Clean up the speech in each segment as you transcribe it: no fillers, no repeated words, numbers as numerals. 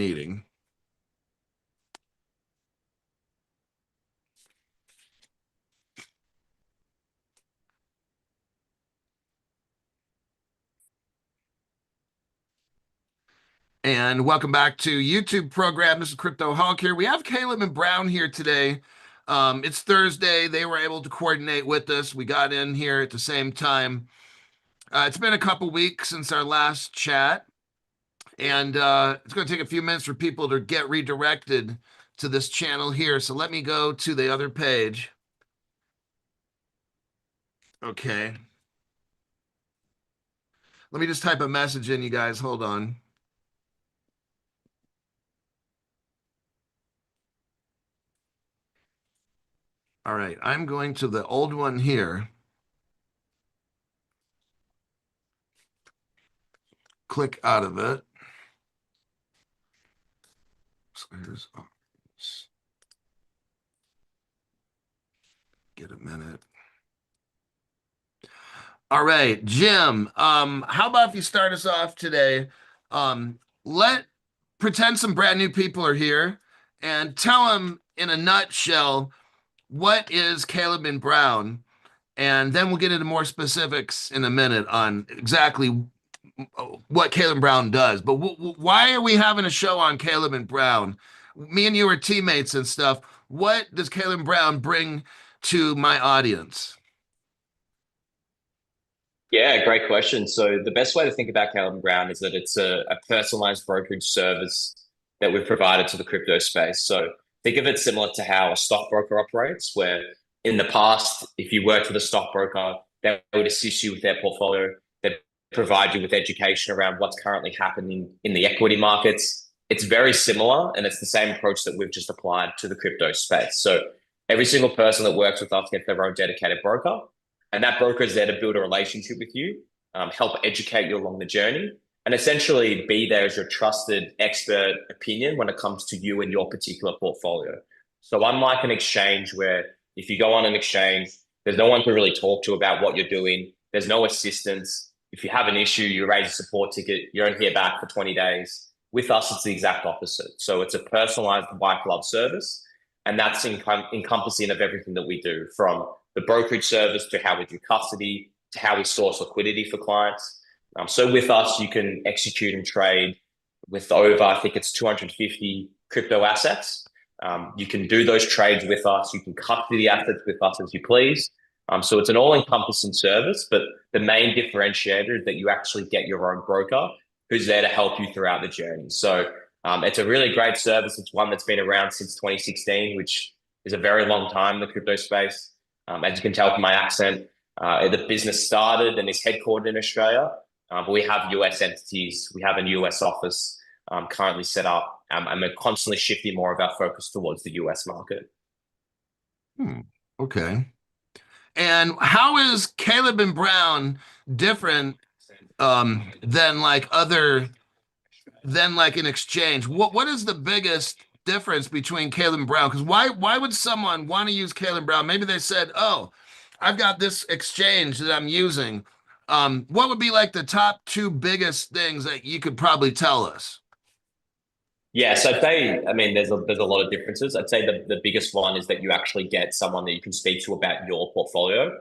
meeting. And welcome back to YouTube program. This is Crypto Hawk here. We have Caleb and Brown here today. It's Thursday. They were able to coordinate with us. We got in here at the same time. It's been a couple weeks since our last chat, and it's going to take a few minutes for people to get redirected to this channel here. So let me go to the other page. Okay. Let me just type a message in, you guys. Hold on. All right, I'm going to the old one here. Click out of it. So here's, get a minute. All right, Jim, how about if you start us off today? Pretend some brand new people are here and tell them in a nutshell, what is Caleb and Brown? And then we'll get into more specifics in a minute on exactly what Caleb Brown does. But why are we having a show on Caleb and Brown? Me and you are teammates and stuff. What does Caleb Brown bring to my audience? Yeah, great question. So the best way to think about Caleb Brown is that it's a personalized brokerage service that we've provided to the crypto space. So think of it similar to how a stockbroker operates, where in the past, if you worked with a stockbroker, they would assist you with their portfolio. They provide you with education around what's currently happening in the equity markets. It's very similar, and it's the same approach that we've just applied to the crypto space. So every single person that works with us gets their own dedicated broker. And that broker is there to build a relationship with you, help educate you along the journey, and essentially be there as your trusted expert opinion when it comes to you and your particular portfolio. So unlike an exchange where if you go on an exchange, there's no one to really talk to about what you're doing. There's no assistance. If you have an issue, you raise a support ticket, you don't hear back for 20 days. With us, it's the exact opposite. So it's a personalized white glove service, and that's encompassing of everything that we do, from the brokerage service to how we do custody to how we source liquidity for clients. So with us, you can execute and trade with over, I think it's 250 crypto assets. You can do those trades with us. You can custody the assets with us as you please. So it's an all-encompassing service, but the main differentiator is that you actually get your own broker who's there to help you throughout the journey. So it's a really great service. It's one that's been around since 2016, which is a very long time in the crypto space. As you can tell from my accent, the business started and is headquartered in Australia, but we have US entities. We have a US office currently set up, and we're constantly shifting more of our focus towards the US market. Okay. And how is Caleb and Brown different than like an exchange? What is the biggest difference between Caleb and Brown? Because why would someone want to use Caleb Brown? Maybe they said, oh, I've got this exchange that I'm using. What would be like the top two biggest things that you could probably tell us? Yeah, so I'd say, I mean, there's a lot of differences. I'd say the biggest one is that you actually get someone that you can speak to about your portfolio.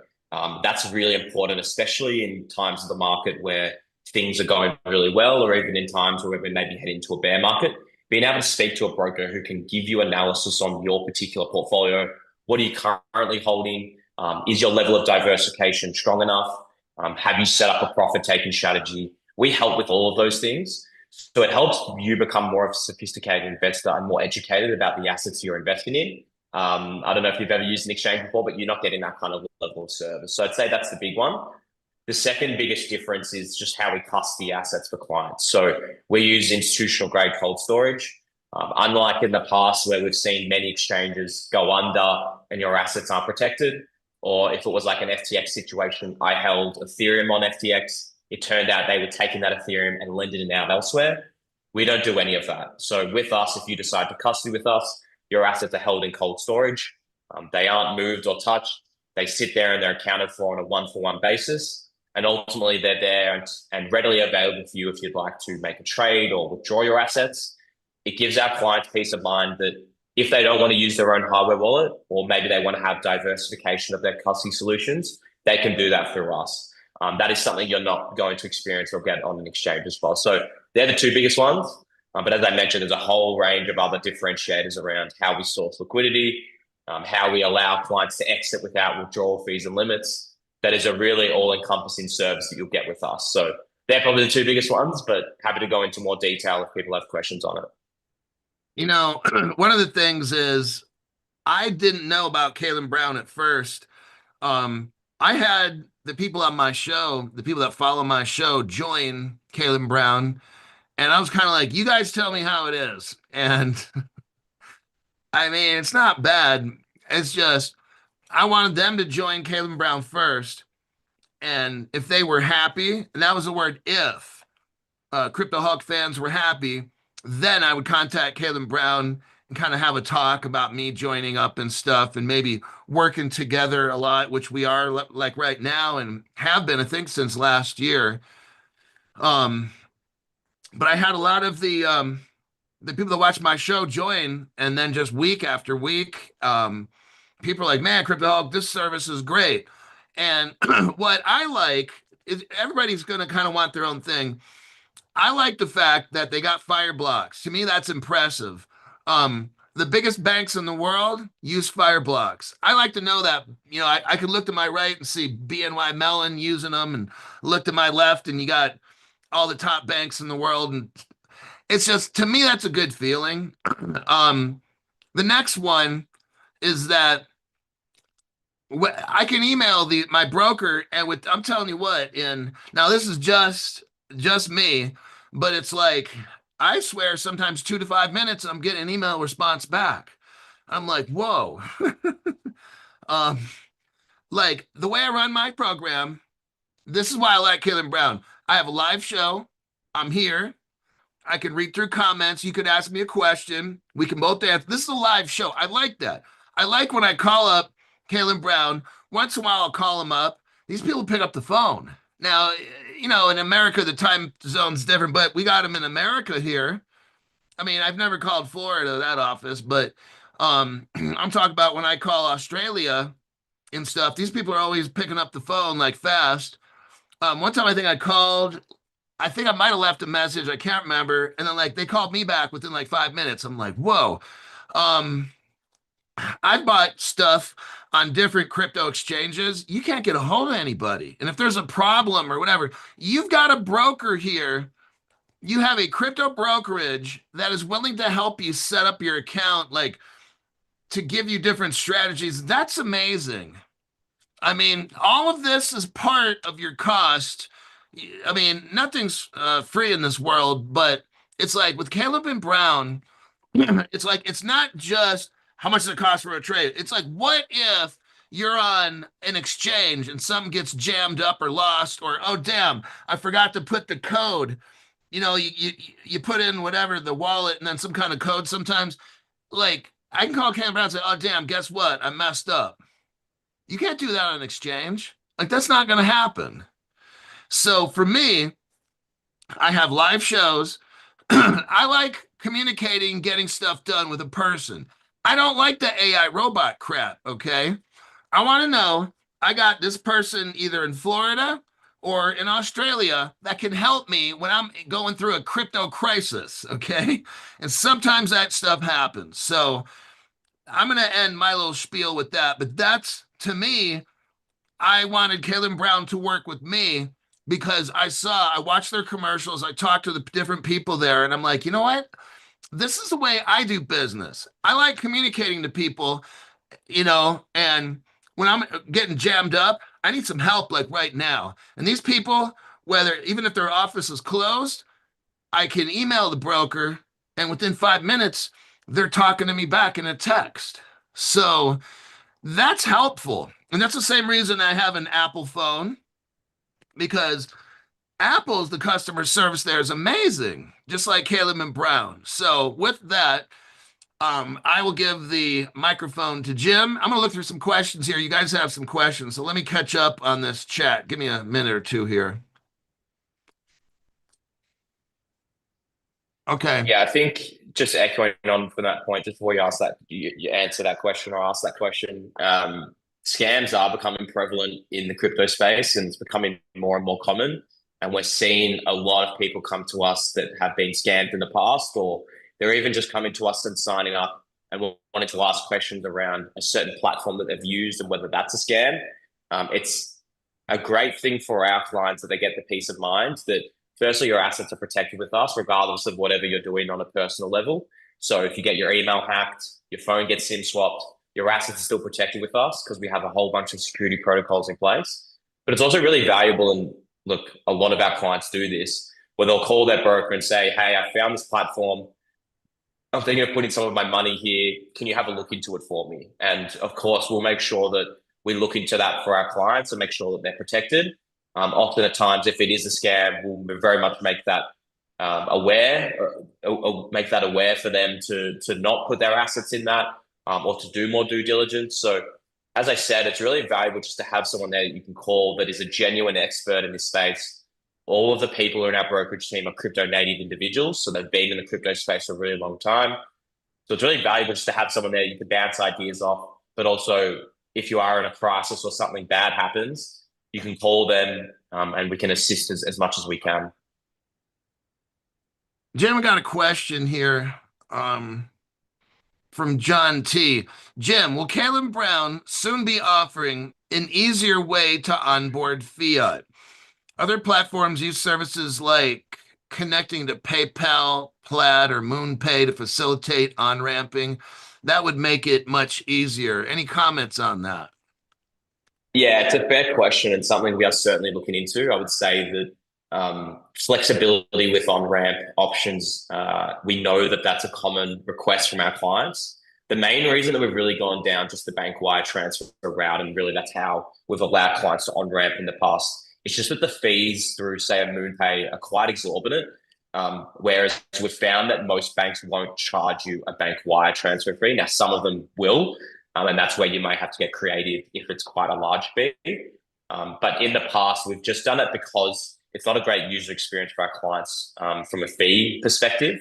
That's really important, especially in times of the market where things are going really well, or even in times where we maybe head into a bear market. Being able to speak to a broker who can give you analysis on your particular portfolio. What are you currently holding? Is your level of diversification strong enough? Have you set up a profit-taking strategy? We help with all of those things. So it helps you become more of a sophisticated investor and more educated about the assets you're investing in. I don't know if you've ever used an exchange before, but you're not getting that kind of level of service. So I'd say that's the big one. The second biggest difference is just how we custody assets for clients. So we use institutional grade cold storage. Unlike in the past where we've seen many exchanges go under and your assets aren't protected, or if it was like an FTX situation, I held Ethereum on FTX. It turned out they were taking that Ethereum and lending it out elsewhere. We don't do any of that. So with us, if you decide to custody with us, your assets are held in cold storage. They aren't moved or touched. They sit there and they're accounted for on a one-for-one basis. And ultimately, they're there and readily available for you if you'd like to make a trade or withdraw your assets. it gives our clients peace of mind that if they don't want to use their own hardware wallet, or maybe they want to have diversification of their custody solutions, they can do that through us. That is something you're not going to experience or get on an exchange as well. So they're the two biggest ones. But as I mentioned, there's a whole range of other differentiators around how we source liquidity, how we allow clients to exit without withdrawal fees and limits. That is a really all-encompassing service that you'll get with us. So they're probably the two biggest ones, but happy to go into more detail if people have questions on it. You know, one of the things is I didn't know about Kaylen Brown at first. I had the people on my show, the people that follow my show, join Kaylen Brown, and I was kind of like, "You guys tell me how it is." And I mean, it's not bad. It's just I wanted them to join Kaylen Brown first, and if they were happy, and that was the word if, Crypto Hawk fans were happy, then I would contact Kaylen Brown and kind of have a talk about me joining up and stuff and maybe working together a lot, which we are like right now and have been, I think, since last year. Um, but I had a lot of the people that watch my show join, and then just week after week, people are like, "Man, Crypto Hawk, this service is great." And what I like is everybody's going to kind of want their own thing. I like the fact that they got Fireblocks. To me, that's impressive. The biggest banks in the world use Fireblocks. I like to know that, you know, I could look to my right and see BNY Mellon using them, and look to my left and you got all the top banks in the world. And it's just, to me, that's a good feeling. The next one is that I can email my broker, and with, I'm telling you what, in now this is just me, but it's like, I swear sometimes 2 to 5 minutes I'm getting an email response back. I'm like, whoa. um, like the way I run my program, this is why I like Kaylen Brown. I have a live show. I'm here. I can read through comments. You could ask me a question. We can both answer. This is a live show. I like that. I like when I call up Kaylen Brown. Once in a while, I'll call him up. These people pick up the phone. Now, you know, in America, the time zone's different, but we got them in America here. I mean, I've never called Florida, that office, but I'm talking about when I call Australia and stuff. These people are always picking up the phone like fast. One time I think I called, I think I might have left a message. I can't remember. And then like they called me back within like 5 minutes. I'm like, whoa. Um, I bought stuff on different crypto exchanges. You can't get a hold of anybody. And if there's a problem or whatever, you've got a broker here. You have a crypto brokerage that is willing to help you set up your account, like to give you different strategies. That's amazing. I mean, all of this is part of your cost. I mean, nothing's free in this world, but it's like with Caleb and Brown, it's like it's not just how much does it cost for a trade. It's like, what if you're on an exchange and something gets jammed up or lost, or oh damn, I forgot to put the code. You know, you put in whatever the wallet and then some kind of code. Sometimes, like I can call Caleb Brown and say, "Oh damn, guess what? I messed up." You can't do that on an exchange. Like that's not going to happen. So for me, I have live shows. I like communicating, getting stuff done with a person. I don't like the AI robot crap, okay? I want to know I got this person either in Florida or in Australia that can help me when I'm going through a crypto crisis, okay? And sometimes that stuff happens. So I'm going to end my little spiel with that. But that's, to me, I wanted Kaylen Brown to work with me because I watched their commercials, I talked to the different people there, and I'm like, you know what? This is the way I do business. I like communicating to people, you know, and when I'm getting jammed up, I need some help like right now. And these people, whether even if their office is closed, I can email the broker, and within 5 minutes, they're talking to me back in a text. So that's helpful. And that's the same reason I have an Apple phone, because Apple's the customer service there is amazing, just like Caleb and Brown. So with that, I will give the microphone to Jim. I'm going to look through some questions here. You guys have some questions, so let me catch up on this chat. Give me a minute or two here. Okay. Yeah, I think just echoing on from that point, just before you ask that, you answer that question or ask that question. Scams are becoming prevalent in the crypto space, and it's becoming more and more common. And we're seeing a lot of people come to us that have been scammed in the past, or they're even just coming to us and signing up and wanting to ask questions around a certain platform that they've used and whether that's a scam. It's a great thing for our clients that they get the peace of mind that firstly, your assets are protected with us, regardless of whatever you're doing on a personal level. So if you get your email hacked, your phone gets SIM swapped, your assets are still protected with us because we have a whole bunch of security protocols in place. But it's also really valuable. And look, a lot of our clients do this where they'll call their broker and say, hey, I found this platform. I'm thinking of putting some of my money here. Can you have a look into it for me? And of course, we'll make sure that we look into that for our clients and make sure that they're protected. Often at times, if it is a scam, we'll very much make that aware, or make that aware for them to not put their assets in that, or to do more due diligence. So, as I said, it's really valuable just to have someone there that you can call that is a genuine expert in this space. All of the people in our brokerage team are crypto native individuals, so they've been in the crypto space for a really long time. So it's really valuable just to have someone there you can bounce ideas off, but also if you are in a crisis or something bad happens, you can call them, and we can assist as much as we can. Jim, I got a question here from John T. Jim, will Caleb Brown soon be offering an easier way to onboard fiat? Other platforms use services like connecting to PayPal, Plaid, or MoonPay to facilitate on-ramping. That would make it much easier. Any comments on that? Yeah, it's a fair question and something we are certainly looking into. I would say that flexibility with on-ramp options, we know that that's a common request from our clients. The main reason that we've really gone down just the bank wire transfer route, and really that's how we've allowed clients to on-ramp in the past, it's just that the fees through, say, a MoonPay are quite exorbitant. Whereas we've found that most banks won't charge you a bank wire transfer fee. Now, some of them will, and that's where you may have to get creative if it's quite a large fee. But in the past, we've just done it because it's not a great user experience for our clients from a fee perspective.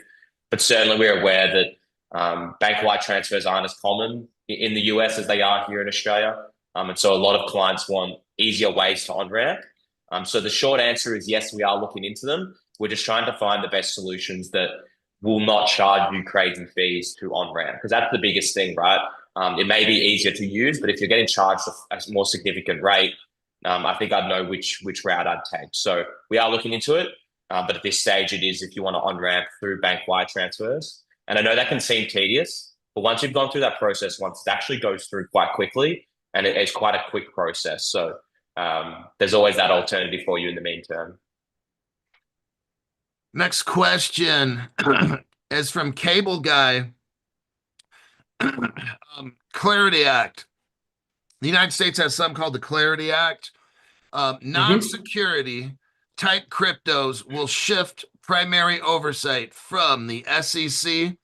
But certainly we're aware that bank wire transfers aren't as common in the US as they are here in Australia. And so a lot of clients want easier ways to on-ramp. So the short answer is yes, we are looking into them. We're just trying to find the best solutions that will not charge you crazy fees to on-ramp, because that's the biggest thing, right? It may be easier to use, but if you're getting charged a more significant rate, I think I'd know which route I'd take. So we are looking into it, but at this stage, it is if you want to on-ramp through bank wire transfers. And I know that can seem tedious, but once you've gone through that process, once it actually goes through quite quickly, and it's quite a quick process. So there's always that alternative for you in the meantime. Next question is from Cable Guy. Clarity Act. The United States has something called the Clarity Act. Non-security type cryptos will shift primary oversight from the SEC,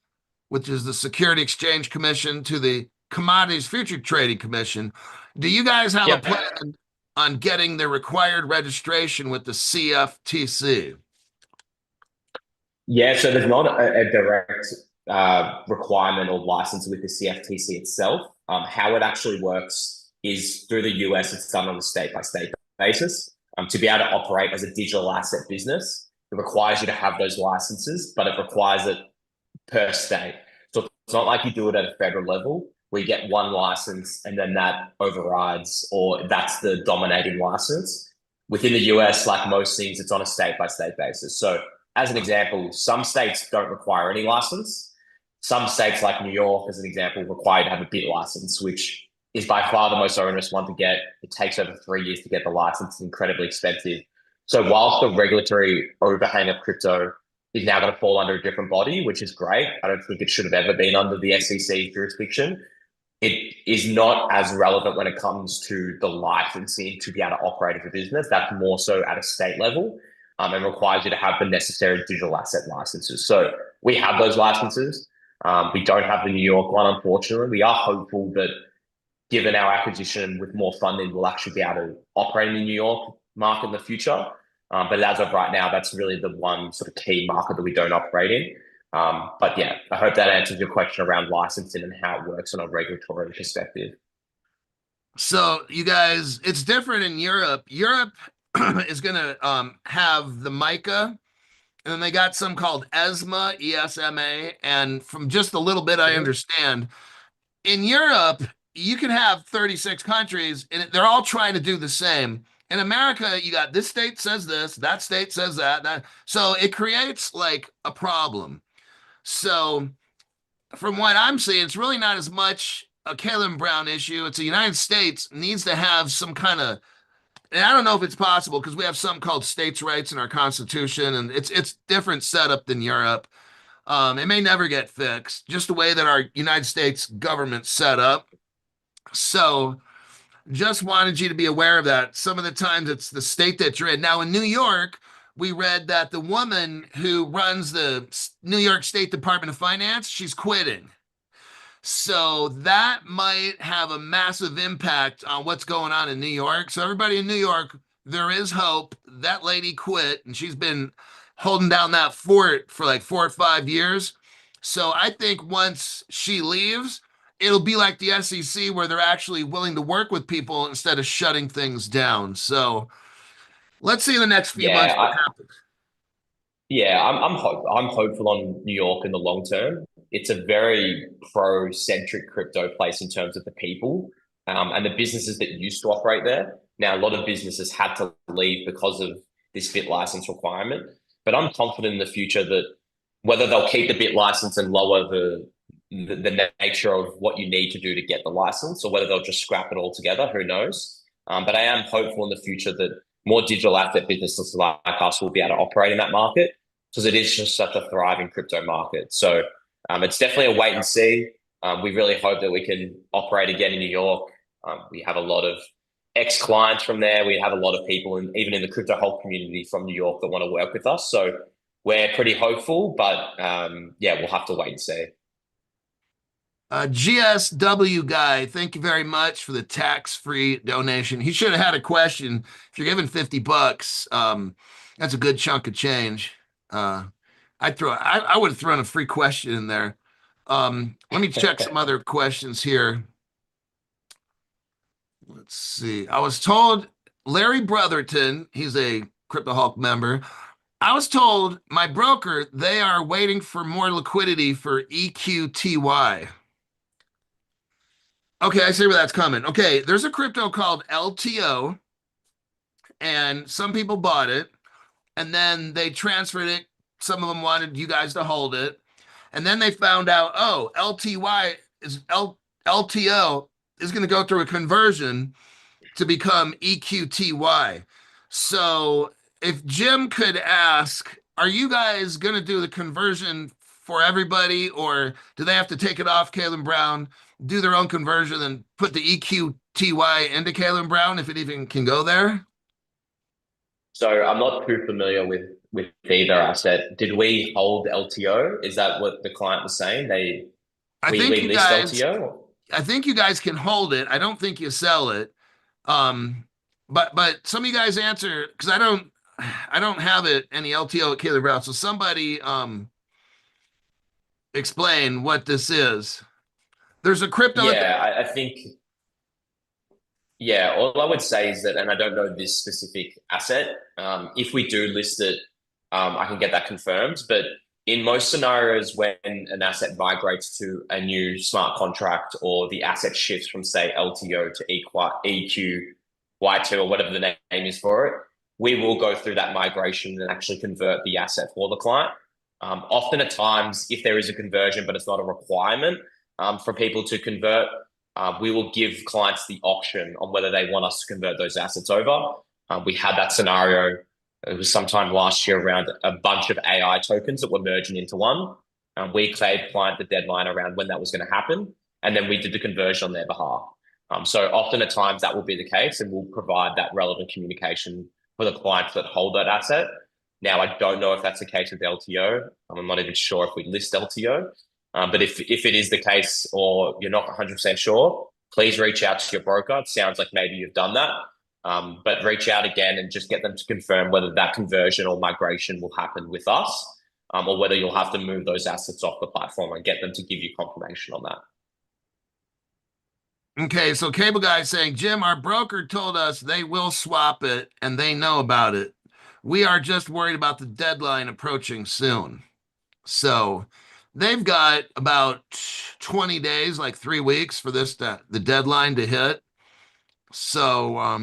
which is the Security Exchange Commission, to the Commodities Future Trading Commission. Do you guys have a plan on getting the required registration with the CFTC? Yeah, so there's not a direct requirement or license with the CFTC itself. How it actually works is through the US, it's done on a state-by-state basis. To be able to operate as a digital asset business, it requires you to have those licenses, but it requires it per state. So it's not like you do it at a federal level where you get one license and then that overrides, or that's the dominating license. Within the US, like most things, it's on a state-by-state basis. So as an example, some states don't require any license. Some states like New York, as an example, require you to have a bit license, which is by far the most onerous one to get. It takes over 3 years to get the license. It's incredibly expensive. So whilst the regulatory overhang of crypto is now going to fall under a different body, which is great, I don't think it should have ever been under the SEC jurisdiction. It is not as relevant when it comes to the licensing to be able to operate as a business. That's more so at a state level, and requires you to have the necessary digital asset licenses. So we have those licenses. We don't have the New York one, unfortunately. We are hopeful that given our acquisition with more funding, we'll actually be able to operate in the New York market in the future. But as of right now, that's really the one sort of key market that we don't operate in. But yeah, I hope that answers your question around licensing and how it works on a regulatory perspective. So you guys, it's different in Europe. Europe is gonna have the MiCA, and then they got some called ESMA, ESMA, and from just a little bit I Mhm. understand, in Europe you can have 36 countries, and they're all trying to do the same. In America, you got this state says this, that state says that, that. So it creates like a problem. So from what I'm seeing, it's really not as much a Caleb Brown issue. It's the United States needs to have some kind of, and I don't know if it's possible because we have something called states' rights in our Constitution, and it's different setup than Europe. It may never get fixed, just the way that our United States government's set up. So just wanted you to be aware of that. Some of the times it's the state that you're in. Now in New York, we read that the woman who runs the New York State Department of Finance, she's quitting. So that might have a massive impact on what's going on in New York. So everybody in New York, there is hope. That lady quit and she's been holding down that fort for like 4 or 5 years. So I think once she leaves, it'll be like the SEC where they're actually willing to work with people instead of shutting things down. So let's see in the next few months Yeah, what happens. I'm hopeful on New York in the long term. It's a very pro-centric crypto place in terms of the people, and the businesses that used to operate there. Now, a lot of businesses had to leave because of this bit license requirement. But I'm confident in the future that whether they'll keep the bit license and lower the nature of what you need to do to get the license, or whether they'll just scrap it altogether, who knows? But I am hopeful in the future that more digital asset businesses like us will be able to operate in that market because it is just such a thriving crypto market. So it's definitely a wait and see. We really hope that we can operate again in New York. We have a lot of ex-clients from there. We have a lot of people, even in the crypto whole community from New York that want to work with us. So we're pretty hopeful, but yeah, we'll have to wait and see. GSW guy, thank you very much for the tax-free donation. He should have had a question. If you're giving $50, that's a good chunk of change. I would have thrown a free question in there. Let me check some other questions here. Let's see. I was told Larry Brotherton, he's a Crypto Hulk member. I was told my broker, they are waiting for more liquidity for EQTY. Okay, I see where that's coming. Okay, there's a crypto called LTO, and some people bought it, and then they transferred it. Some of them wanted you guys to hold it, and then they found out, oh, LTO is going to go through a conversion to become EQTY. So if Jim could ask, are you guys going to do the conversion for everybody, or do they have to take it off Caleb Brown, do their own conversion, and put the EQTY into Caleb Brown if it even can go there? So I'm not too familiar with either asset. Did we hold LTO? Is that what the client was saying? I We think we you list guys, LTO? I think you guys can hold it. I don't think you sell it. Um, but some of you guys answer because I don't have it any LTO at Caleb Brown. So somebody explain what this is. There's a crypto at the, Yeah, I think yeah. All I would say is that, and I don't know this specific asset. If we do list it, I can get that confirmed. But in most scenarios, when an asset migrates to a new smart contract or the asset shifts from, say, LTO to EQY2 or whatever the name is for it, we will go through that migration and actually convert the asset for the client. Often at times, if there is a conversion, but it's not a requirement for people to convert, we will give clients the option on whether they want us to convert those assets over. We had that scenario. It was sometime last year around a bunch of AI tokens that were merging into one. We gave client the deadline around when that was going to happen, and then we did the conversion on their behalf. So often at times that will be the case, and we'll provide that relevant communication for the clients that hold that asset. Now, I don't know if that's the case with LTO. I'm not even sure if we list LTO. But if it is the case or you're not 100% sure, please reach out to your broker. It sounds like maybe you've done that. But reach out again and just get them to confirm whether that conversion or migration will happen with us. or whether you'll have to move those assets off the platform and get them to give you confirmation on that. Okay, so Cable Guy saying, Jim, our broker told us they will swap it and they know about it. We are just worried about the deadline approaching soon. So they've got about 20 days, like 3 weeks for the deadline to hit. So I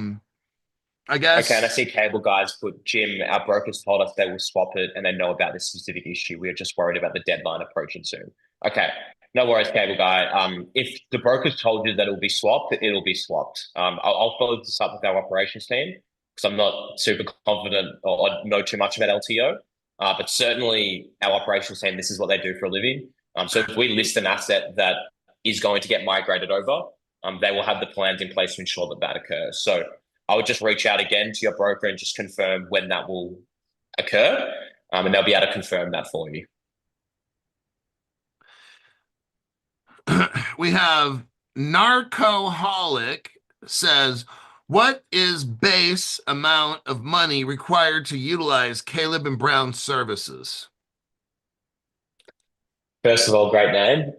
Okay, and I guess see cable guys put Jim, our brokers told us they will swap it and they know about this specific issue. We are just worried about the deadline approaching soon. Okay, no worries, cable guy. If the brokers told you that it will be swapped, it'll be swapped. I'll follow this up with our operations team because I'm not super confident or know too much about LTO. But certainly our operations team, this is what they do for a living. So if we list an asset that is going to get migrated over, they will have the plans in place to ensure that that occurs. So I would just reach out again to your broker and just confirm when that will occur, and they'll be able to confirm that for you. we have Narcoholic says, what is base amount of money required to utilize Caleb and Brown services? First of all, great name.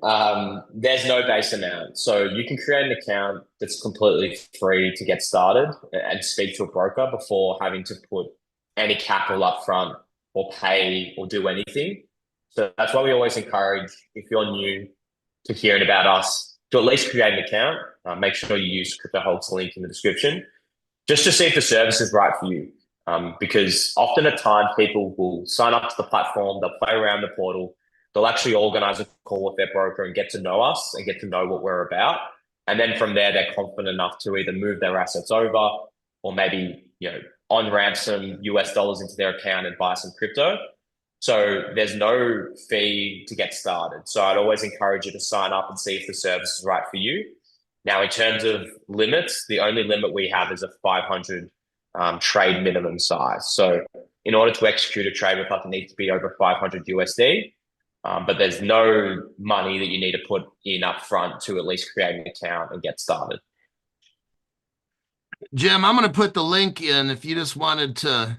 There's no base amount. So you can create an account that's completely free to get started and speak to a broker before having to put any capital up front or pay or do anything. So that's why we always encourage, if you're new to hearing about us, to at least create an account. Make sure you use CryptoHulk's link in the description just to see if the service is right for you. Because often at times people will sign up to the platform, they'll play around the portal, they'll actually organize a call with their broker and get to know us and get to know what we're about. And then from there, they're confident enough to either move their assets over or maybe, on ramp some US dollars into their account and buy some crypto. So there's no fee to get started. So I'd always encourage you to sign up and see if the service is right for you. Now, in terms of limits, the only limit we have is a 500 trade minimum size. So in order to execute a trade with us, it needs to be over 500 USD. But there's no money that you need to put in up front to at least create an account and get started. Jim, I'm going to put the link in if you just wanted to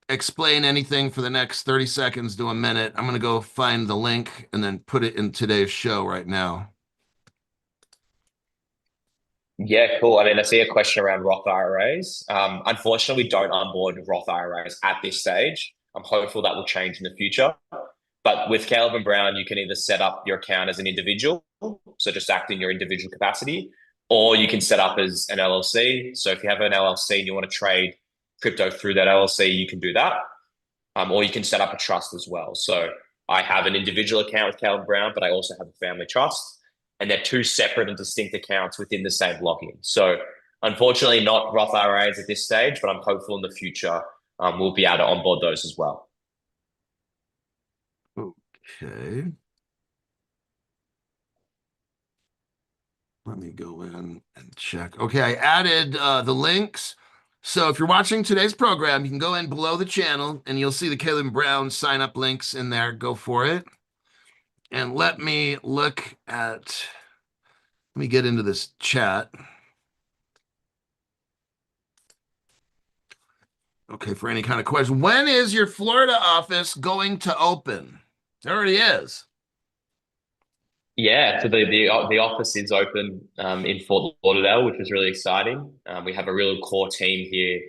explain anything for the next 30 seconds to a minute. I'm going to go find the link and then put it in today's show right now. Yeah, cool. I mean, I see a question around Roth IRAs. Unfortunately, we don't onboard Roth IRAs at this stage. I'm hopeful that will change in the future. But with Caleb and Brown, you can either set up your account as an individual, so just act in your individual capacity, or you can set up as an LLC. So if you have an LLC and you want to trade crypto through that LLC, you can do that. Or you can set up a trust as well. So I have an individual account with Caleb Brown, but I also have a family trust. And they're two separate and distinct accounts within the same login. So unfortunately, not Roth IRAs at this stage, but I'm hopeful in the future we'll be able to onboard those as well. Okay. Let me go in and check. Okay, I added the links. So if you're watching today's program, you can go in below the channel and you'll see the Caleb Brown sign up links in there. Go for it. And let me get into this chat. Okay, for any kind of question. When is your Florida office going to open? It already is. Yeah, so the office is open in Fort Lauderdale, which is really exciting. We have a real core team here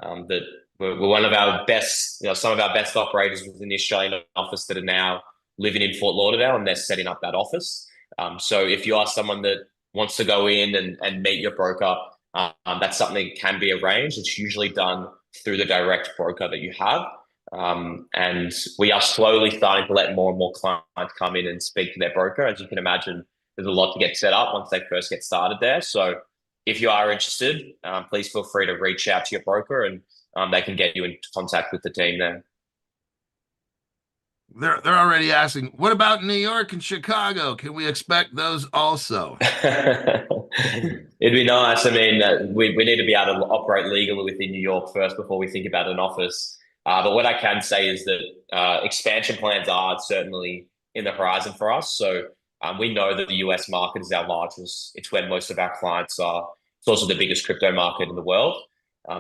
that we're one of our best, some of our best operators within the Australian office that are now living in Fort Lauderdale, and they're setting up that office. So if you are someone that wants to go in and meet your broker, that's something that can be arranged. It's usually done through the direct broker that you have. And we are slowly starting to let more and more clients come in and speak to their broker. As you can imagine, there's a lot to get set up once they first get started there. So if you are interested, please feel free to reach out to your broker and they can get you in contact with the team there. They're already asking, what about New York and Chicago? Can we expect those also? It'd be nice. I mean, we need to be able to operate legally within New York first before we think about an office. But what I can say is that expansion plans are certainly in the horizon for us. So we know that the US market is our largest. It's where most of our clients are. It's also the biggest crypto market in the world.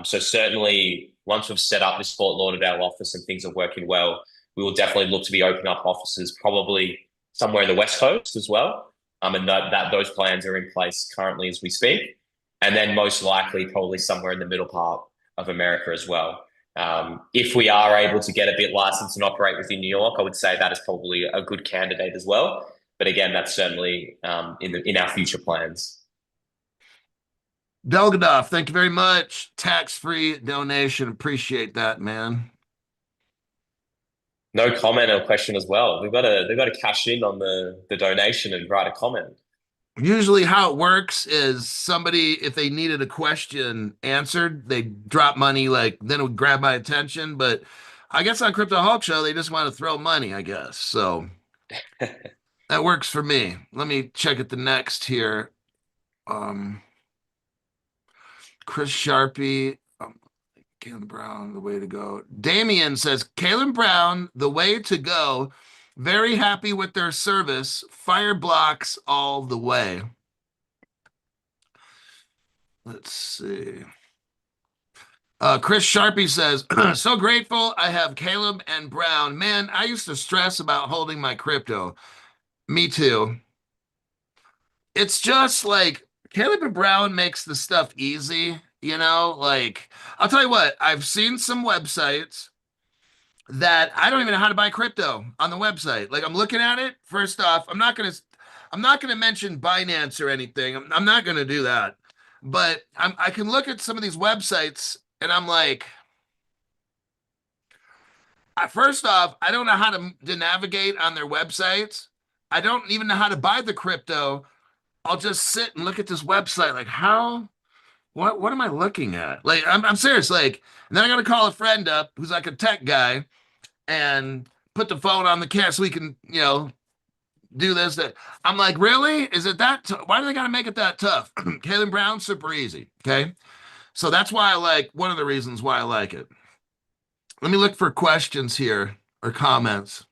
So certainly once we've set up this Fort Lauderdale office and things are working well, we will definitely look to be opening up offices probably somewhere in the West Coast as well. And that those plans are in place currently as we speak. And then most likely probably somewhere in the middle part of America as well. If we are able to get a bit licensed and operate within New York, I would say that is probably a good candidate as well. But again, that's certainly in our future plans. Delgadov, thank you very much. Tax-free donation. Appreciate that, man. No comment or question as well. They've got to cash in on the donation and write a comment. Usually how it works is somebody, if they needed a question answered, they drop money, like then it would grab my attention. But I guess on Crypto Hulk Show, they just want to throw money, I guess. So that works for me. Let me check at the next here. Chris Sharpie, Kaylen Brown, the way to go. Damien says, Kaylen Brown, the way to go. Very happy with their service. Fire blocks all the way. Let's see. Chris Sharpie says, so grateful I have Caleb and Brown. Man, I used to stress about holding my crypto. Me too. It's just like Caleb and Brown makes the stuff easy, you know? Like, I'll tell you what, I've seen some websites that I don't even know how to buy crypto on the website. Like I'm looking at it. First off, I'm not gonna mention Binance or anything. I'm not gonna do that. But I can look at some of these websites and I'm like, first off, I don't know how to navigate on their websites. I don't even know how to buy the crypto. I'll just sit and look at this website like how what am I looking at? Like I'm serious, like, and then I gotta call a friend up who's like a tech guy and put the phone on the camera so we can, do this. That I'm like, really? Is it that? Why do they got to make it that tough? Kaylen Brown, super easy. Okay, so that's why I like one of the reasons why I like it. Let me look for questions here or comments.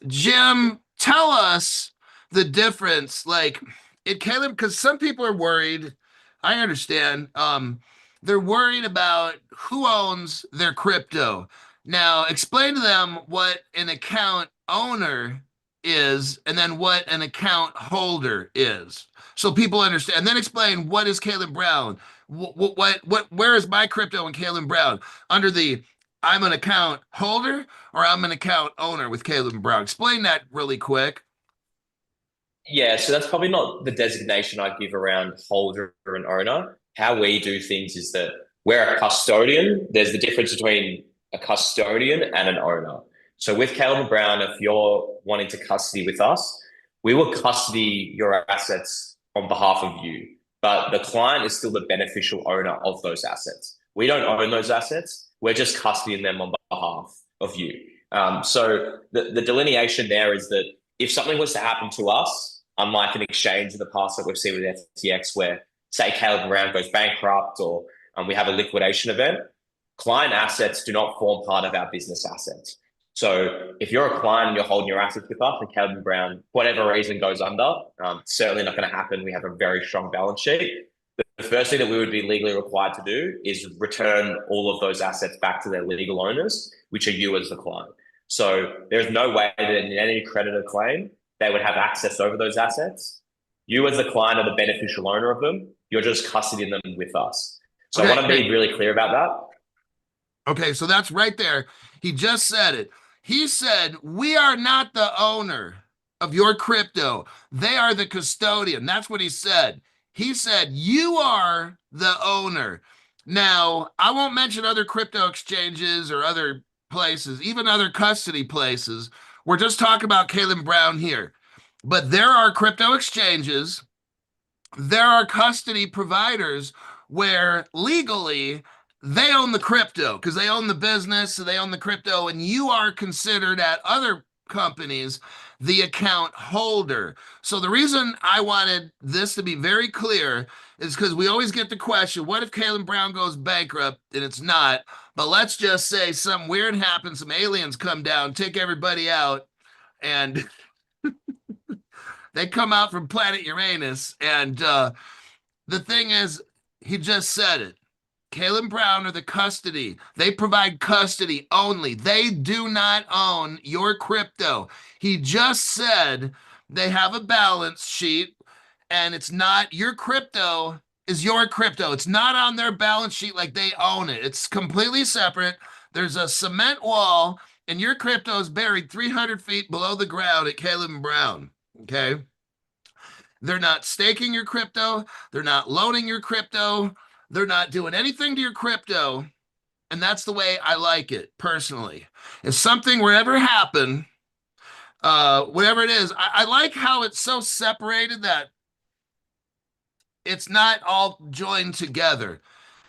Jim, tell us the difference, like it, Caleb, because some people are worried. I understand. They're worried about who owns their crypto. Now, explain to them what an account owner is and then what an account holder is. So people understand. And then explain what is Kaylen Brown? Where is my crypto in Kaylen Brown? Under the I'm an account holder or I'm an account owner with Kaylen Brown. Explain that really quick. Yeah, so that's probably not the designation I give around holder and owner. How we do things is that we're a custodian. There's the difference between a custodian and an owner. So with Caleb Brown, if you're wanting to custody with us, we will custody your assets on behalf of you. But the client is still the beneficial owner of those assets. We don't own those assets. We're just custodying them on behalf of you. So the delineation there is that if something was to happen to us, unlike an exchange in the past that we've seen with FTX, where say Caleb Brown goes bankrupt or we have a liquidation event, client assets do not form part of our business assets. So if you're a client and you're holding your assets with us and Caleb Brown, whatever reason goes under, certainly not going to happen. We have a very strong balance sheet. The first thing that we would be legally required to do is return all of those assets back to their legal owners, which are you as the client. So there's no way that in any creditor claim, they would have access over those assets. You as the client are the beneficial owner of them. You're just custodying them with us. So Okay, I want to be really clear about that. Okay, so that's right there. He just said it. He said, we are not the owner of your crypto. They are the custodian. That's what he said. He said, you are the owner. Now, I won't mention other crypto exchanges or other places, even other custody places. We're just talking about Kaylen Brown here. But there are crypto exchanges, there are custody providers where legally they own the crypto because they own the business, so they own the crypto, and you are considered at other companies the account holder. So the reason I wanted this to be very clear is because we always get the question, what if Kaylen Brown goes bankrupt? And it's not, but let's just say something weird happens, some aliens come down, take everybody out, and they come out from planet Uranus. And the thing is, he just said it. Caleb Brown are the custody. They provide custody only. They do not own your crypto. He just said they have a balance sheet and it's not your crypto is your crypto. It's not on their balance sheet like they own it. It's completely separate. There's a cement wall and your crypto is buried 300 feet below the ground at Caleb Brown. Okay. They're not staking your crypto. They're not loaning your crypto. They're not doing anything to your crypto. And that's the way I like it personally. If something were ever happen, whatever it is, I like how it's so separated that it's not all joined together.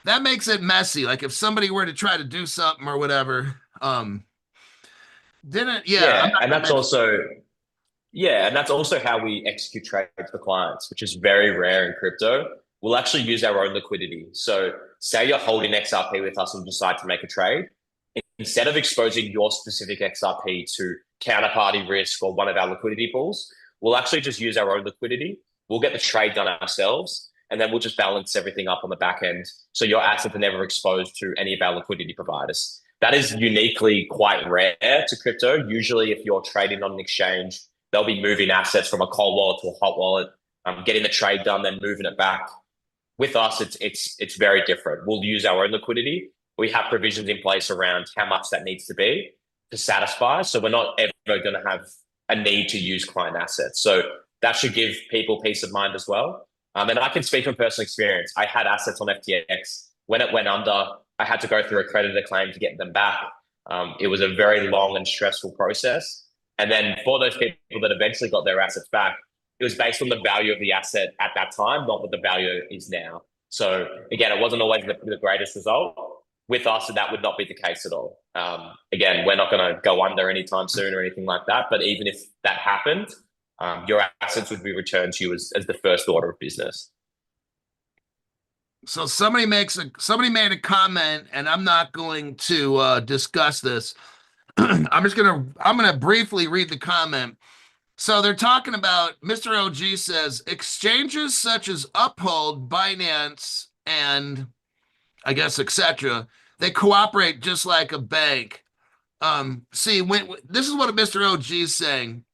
That makes it messy. Like if somebody were to try to do something or whatever, didn't, yeah, I'm Yeah, not and gonna that's mention. also yeah, and that's also how we execute trades for clients, which is very rare in crypto. We'll actually use our own liquidity. So say you're holding XRP with us and decide to make a trade, instead of exposing your specific XRP to counterparty risk or one of our liquidity pools, we'll actually just use our own liquidity. We'll get the trade done ourselves, and then we'll just balance everything up on the back end. So your assets are never exposed to any of our liquidity providers. That is uniquely quite rare to crypto. Usually, if you're trading on an exchange, they'll be moving assets from a cold wallet to a hot wallet, getting the trade done, then moving it back. With us, it's very different. We'll use our own liquidity. We have provisions in place around how much that needs to be to satisfy. So we're not ever going to have a need to use client assets. So that should give people peace of mind as well. And I can speak from personal experience. I had assets on FTX. When it went under, I had to go through a creditor claim to get them back. It was a very long and stressful process. And then for those people that eventually got their assets back, it was based on the value of the asset at that time, not what the value is now. So again, it wasn't always the greatest result. With us, that would not be the case at all. Again, we're not going to go under anytime soon or anything like that. But even if that happened, your assets would be returned to you as the first order of business. So somebody made a comment, and I'm not going to discuss this. I'm gonna briefly read the comment. So they're talking about Mr. OG says exchanges such as Uphold, Binance, and I guess etc. They cooperate just like a bank. See, this is what Mr. OG is saying.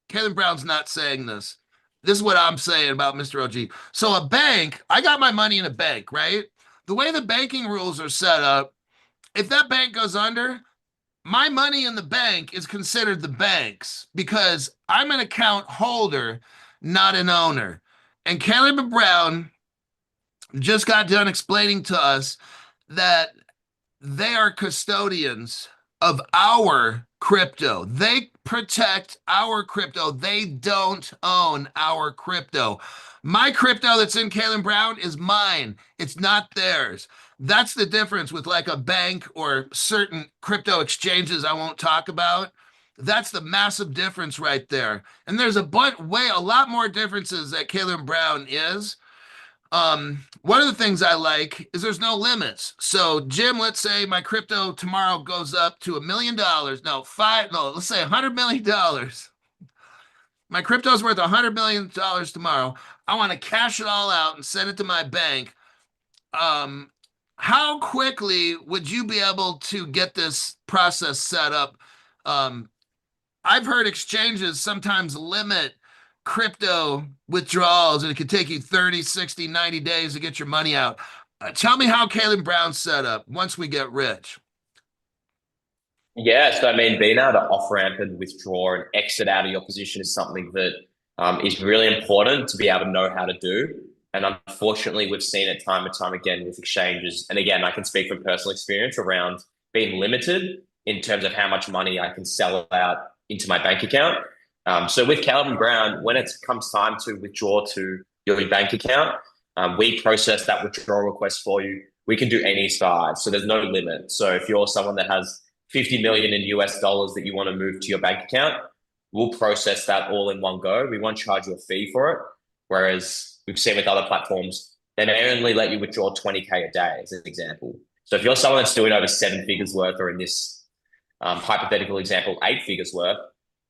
Kevin Brown's not saying this. This is what I'm saying about Mr. OG. So a bank, I got my money in a bank, right? The way the banking rules are set up, if that bank goes under, my money in the bank is considered the bank's because I'm an account holder, not an owner. And Caleb Brown just got done explaining to us that they are custodians of our crypto. They protect our crypto. They don't own our crypto. My crypto that's in Caleb Brown is mine. It's not theirs. That's the difference with like a bank or certain crypto exchanges I won't talk about. That's the massive difference right there. And there's a lot more differences that Caleb Brown is. One of the things I like is there's no limits. So, Jim, let's say my crypto tomorrow goes up to $1 million. No, let's say $100 million. My crypto's worth $100 million tomorrow. I want to cash it all out and send it to my bank. How quickly would you be able to get this process set up? I've heard exchanges sometimes limit crypto withdrawals and it could take you 30, 60, 90 days to get your money out. Tell me how Caleb Brown's set up once we get rich. Yeah, so I mean, being able to off ramp and withdraw and exit out of your position is something that is really important to be able to know how to do. And unfortunately, we've seen it time and time again with exchanges. And again, I can speak from personal experience around being limited in terms of how much money I can sell out into my bank account. So with Caleb Brown, when it comes time to withdraw to your bank account, we process that withdrawal request for you. We can do any size, so there's no limit. So if you're someone that has 50 million in US dollars that you want to move to your bank account, we'll process that all in one go. We won't charge you a fee for it. Whereas we've seen with other platforms, they may only let you withdraw 20K a day, as an example. So if you're someone that's doing over 7 figures worth, or in this hypothetical example, 8 figures worth,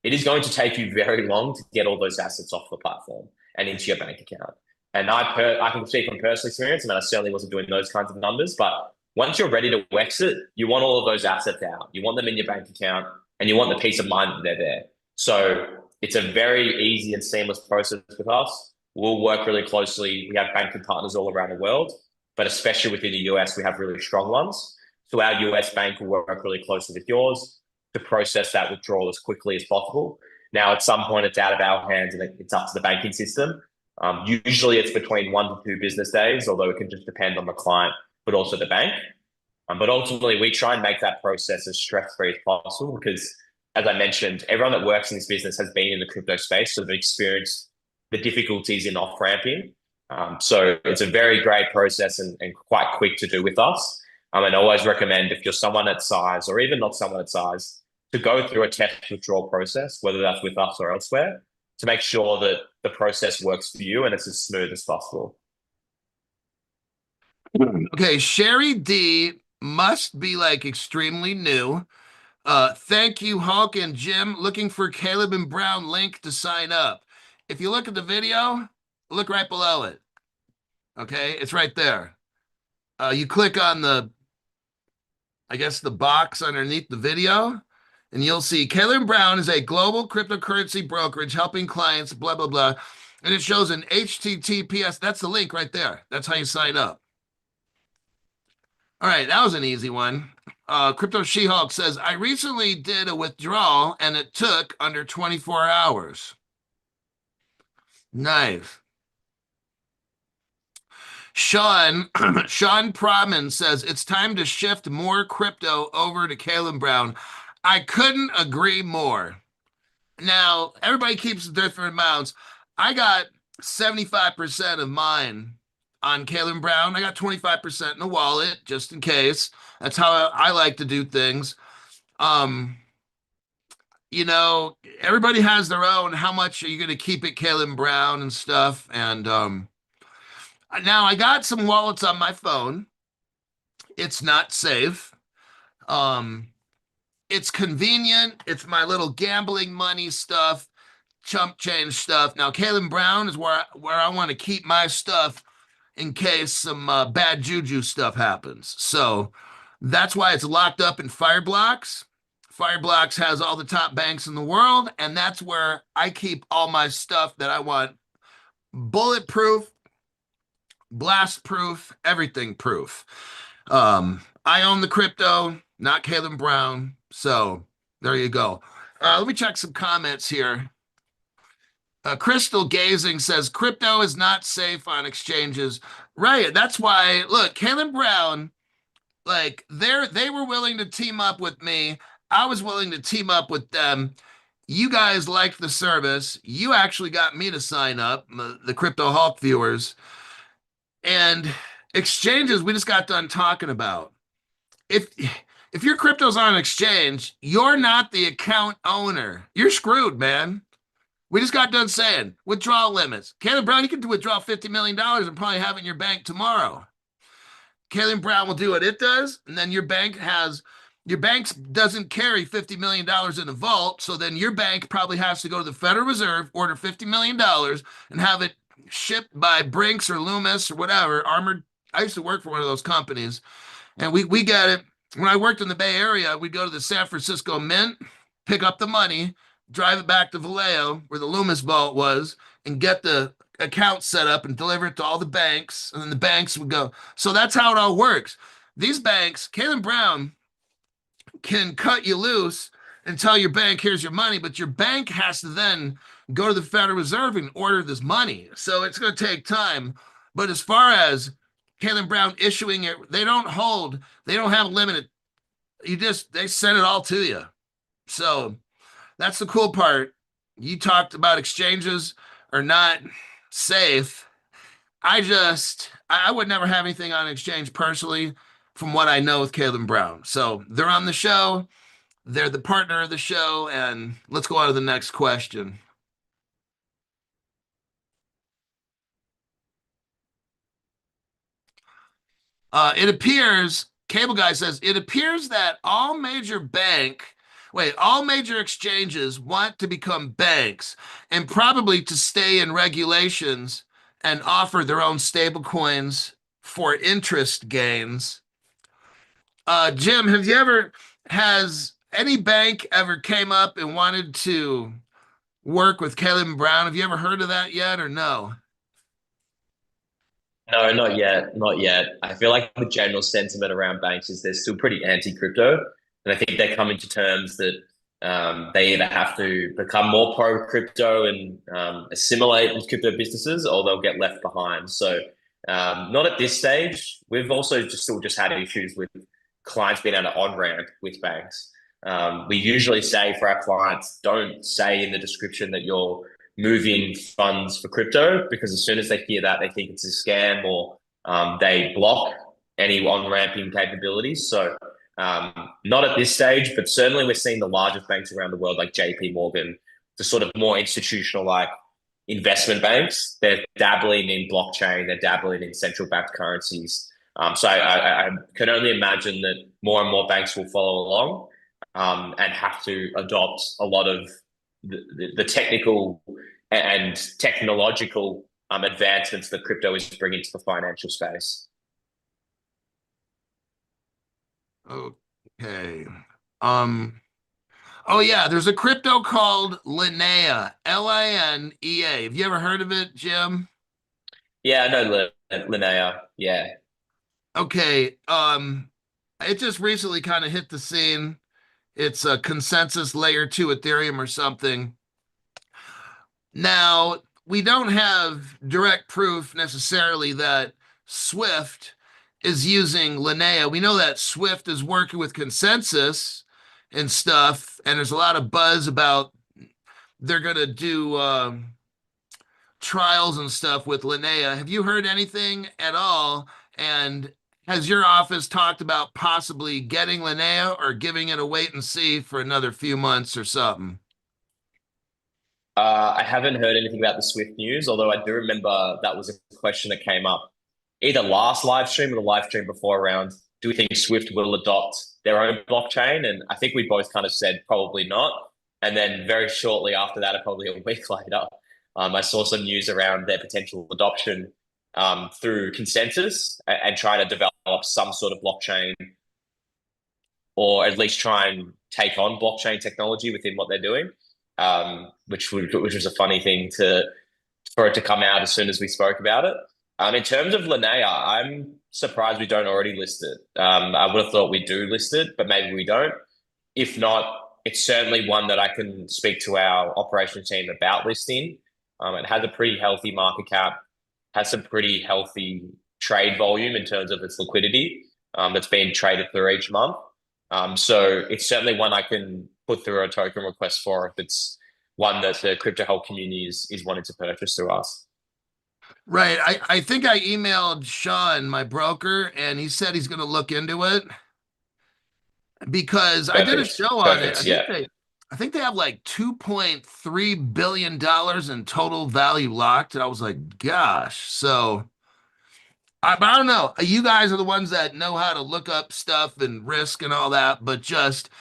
it is going to take you very long to get all those assets off the platform and into your bank account. And I can speak from personal experience. I mean, I certainly wasn't doing those kinds of numbers, but once you're ready to exit, you want all of those assets out. You want them in your bank account, and you want the peace of mind that they're there. So it's a very easy and seamless process with us. We'll work really closely. We have banking partners all around the world, but especially within the US, we have really strong ones. So our US bank will work really closely with yours to process that withdrawal as quickly as possible. Now, at some point, it's out of our hands and it's up to the banking system. Usually, it's between 1 to 2 business days, although it can just depend on the client, but also the bank. But ultimately, we try and make that process as stress-free as possible because, as I mentioned, everyone that works in this business has been in the crypto space, so they've experienced the difficulties in off-ramping. So it's a very great process and quite quick to do with us. And I always recommend if you're someone at size or even not someone at size to go through a test withdrawal process, whether that's with us or elsewhere, to make sure that the process works for you and it's as smooth as possible. Okay, Sherry D must be like extremely new. Thank you, Hulk and Jim. Looking for Caleb and Brown link to sign up. If you look at the video, look right below it. Okay, it's right there. You click on the, I guess, the box underneath the video, and you'll see Caleb Brown is a global cryptocurrency brokerage helping clients, blah, blah, blah. And it shows an HTTPS. That's the link right there. That's how you sign up. All right, that was an easy one. Crypto She-Hulk says, I recently did a withdrawal and it took under 24 hours. Nice. Sean Promin says, it's time to shift more crypto over to Caleb Brown. I couldn't agree more. Now, everybody keeps different amounts. I got 75% of mine on Caleb Brown. I got 25% in the wallet, just in case. That's how I like to do things. Everybody has their own, how much are you going to keep it Caleb Brown and stuff. And now I got some wallets on my phone. It's not safe. It's convenient. It's my little gambling money stuff, chump change stuff. Now, Caleb Brown is where I want to keep my stuff in case some bad juju stuff happens. So that's why it's locked up in Fireblocks. Fireblocks has all the top banks in the world, and that's where I keep all my stuff that I want bulletproof, blast proof, everything proof. I own the crypto, not Caleb Brown. So there you go. Let me check some comments here. Crystal Gazing says, crypto is not safe on exchanges. Right. That's why, look, Caleb Brown, like they were willing to team up with me. I was willing to team up with them. You guys liked the service. You actually got me to sign up, the Crypto Hulk viewers. And exchanges, we just got done talking about. If your crypto's on an exchange, you're not the account owner. You're screwed, man. We just got done saying withdrawal limits. Caleb Brown, you can withdraw $50 million and probably have it in your bank tomorrow. Caleb Brown will do what it does, and then your bank doesn't carry $50 million in a vault, so then your bank probably has to go to the Federal Reserve, order $50 million, and have it shipped by Brinks or Loomis or whatever, Armored. I used to work for one of those companies, and we get it. When I worked in the Bay Area, we'd go to the San Francisco Mint, pick up the money, drive it back to Vallejo, where the Loomis vault was, and get the account set up and deliver it to all the banks, and then the banks would go. So that's how it all works. These banks, Caleb Brown can cut you loose and tell your bank, here's your money, but your bank has to then go to the Federal Reserve and order this money. So it's going to take time. But as far as Caleb Brown issuing it, they don't have a limit. They send it all to you. So that's the cool part. You talked about exchanges are not safe. I would never have anything on exchange personally from what I know with Caleb Brown. So they're on the show. They're the partner of the show. And let's go on to the next question. It appears, Cable Guy says, it appears that all major exchanges want to become banks and probably to stay in regulations and offer their own stable coins for interest gains. Jim, has any bank ever came up and wanted to work with Caleb Brown? Have you ever heard of that yet or no? No, not yet. Not yet. I feel like the general sentiment around banks is they're still pretty anti-crypto. And I think they're coming to terms that they either have to become more pro-crypto and assimilate with crypto businesses, or they'll get left behind. So not at this stage. We've also just had issues with clients being able to on-ramp with banks. We usually say for our clients, don't say in the description that you're moving funds for crypto, because as soon as they hear that, they think it's a scam, or they block any on-ramping capabilities. So not at this stage, but certainly we're seeing the largest banks around the world, like JP Morgan, the sort of more institutional, like investment banks. They're dabbling in blockchain, they're dabbling in central banked currencies. So I can only imagine that more and more banks will follow along and have to adopt a lot of the technical and technological advancements that crypto is bringing to the financial space. Okay. Um, oh yeah, there's a crypto called Linea, Linea. Have you ever heard of it, Jim? Yeah, I know Linnea. Yeah. Okay. It just recently kind of hit the scene. It's a consensus layer 2 Ethereum or something. Now, we don't have direct proof necessarily that Swift is using Linea. We know that Swift is working with consensus and stuff, and there's a lot of buzz about they're going to do trials and stuff with Linea. Have you heard anything at all? And has your office talked about possibly getting Linea or giving it a wait and see for another few months or something? I haven't heard anything about the Swift news, although I do remember that was a question that came up either last live stream or the live stream before around, do we think Swift will adopt their own blockchain? And I think we both kind of said probably not. And then very shortly after that, or probably a week later, I saw some news around their potential adoption through consensus and trying to develop some sort of blockchain, or at least try and take on blockchain technology within what they're doing, which was a funny thing for it to come out as soon as we spoke about it. In terms of Linnea, I'm surprised we don't already list it. I would have thought we do list it, but maybe we don't. If not, it's certainly one that I can speak to our operations team about listing. It has a pretty healthy market cap, has some pretty healthy trade volume in terms of its liquidity that's being traded through each month. So it's certainly one I can put through a token request for if it's one that the crypto whole community is wanting to purchase through us. Right. I think I emailed Sean, my broker, and he said he's going to look into it because I did a Perfect. show on it. Perfect. Yeah. I think they have like $2.3 billion in total value locked. And I was like, gosh. So but I don't know. You guys are the ones that know how to look up stuff and risk and all that, but just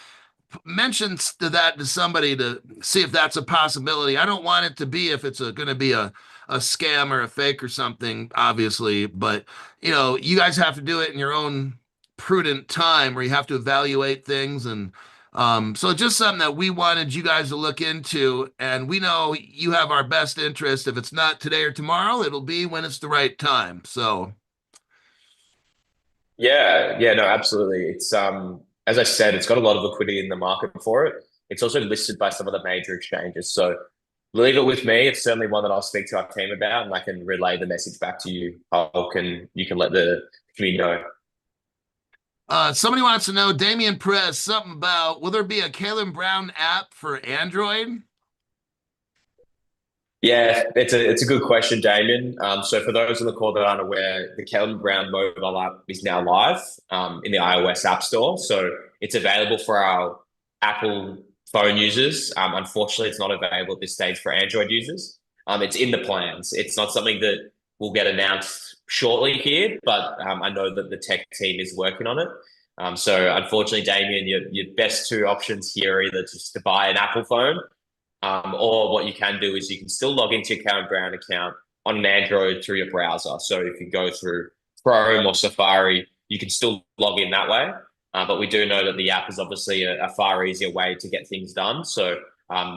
mention that to somebody to see if that's a possibility. I don't want it to be if it's going to be a scam or a fake or something, obviously, but you guys have to do it in your own prudent time where you have to evaluate things. And so just something that we wanted you guys to look into, and we know you have our best interest. If it's not today or tomorrow, it'll be when it's the right time. So Yeah, yeah, no, absolutely. It's as I said, it's got a lot of liquidity in the market for it. It's also listed by some of the major exchanges. So leave it with me. It's certainly one that I'll speak to our team about, and I can relay the message back to you. You can let the community know. somebody wants to know, Damian Perez, something about will there be a Caleb Brown app for Android? Yeah, it's a good question, Damien. So for those on the call that aren't aware, the Kelvin Brown mobile app is now live in the iOS App Store. So it's available for our Apple phone users. Unfortunately, it's not available at this stage for Android users. It's in the plans. It's not something that will get announced shortly here, but I know that the tech team is working on it. So unfortunately, Damien, your best two options here are either just to buy an Apple phone, or what you can do is you can still log into your Karen Brown account on an Android through your browser. So if you go through Chrome or Safari, you can still log in that way. But we do know that the app is obviously a far easier way to get things done. So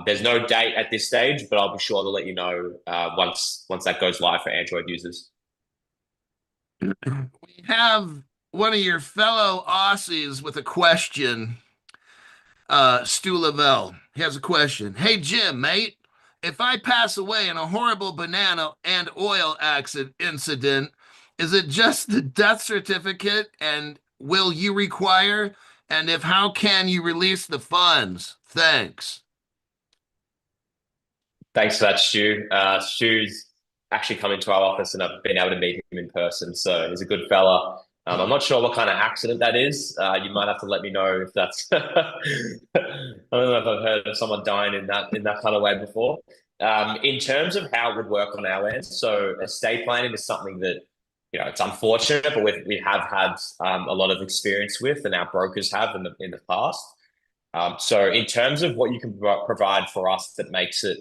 there's no date at this stage, but I'll be sure to let you know once that goes live for Android users. We have one of your fellow Aussies with a question. Stu Lavelle. He has a question. Hey, Jim, mate. If I pass away in a horrible banana and oil accident incident, is it just the death certificate and will you require? And if how can you release the funds? Thanks. Thanks for that, Stu. Stu's actually come into our office and I've been able to meet him in person. So he's a good fella. I'm not sure what kind of accident that is. You might have to let me know if that's. I don't know if I've heard of someone dying in that kind of way before. In terms of how it would work on our end, so estate planning is something that it's unfortunate, but we have had a lot of experience with, and our brokers have in the past. So in terms of what you can provide for us that makes it